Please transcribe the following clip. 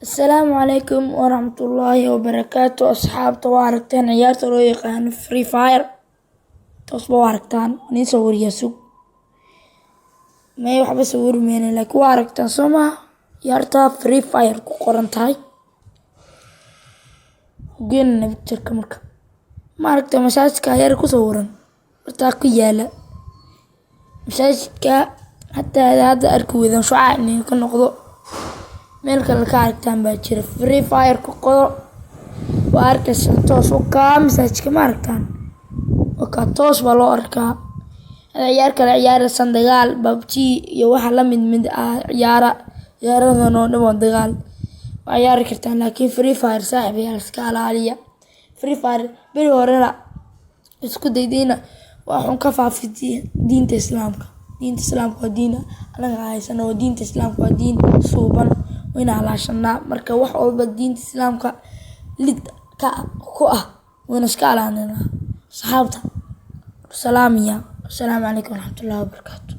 السلام عليكم ورحمة الله وبركاته. أصحاب تواركتان عيارة لو يقان فري فاير تصبوا واركتان ونيسا ورياسو ما يوحب سوور مين لك واركتان سوما يارتا فري فاير كو قرنتاي وقينا نبتشرك مركا ماركتا مساجكا ياركو صورا ارتاكو يالا مساجكا حتى هذا أركو إذا شعاع إني كن نقضو meel kale ka aragtaan baa jira free fire ku qodo waa arkaysa toos oo ka message ma aragtaan oo ka toos baa loo arkaa ciyaar kale ciyaaraysan dagaal PUBG iyo waxa la mid ah ciyaaradan oo dhan dagaal waa ciyaari kartaan laakiin free fire saaxiib ayaa iska ilaaliya free fire bari horena isku daydayna waxaan ka faafidii diinta islaamka waa diin anaga haysan oo diinta islaamka waa diin suuban وين على شنا مركا wax walba diinta islaamka lid ka ku ah wana iska alaanina saxaabta salaamiya assalamu alaykum wa rahmatullahi wa barakatuh.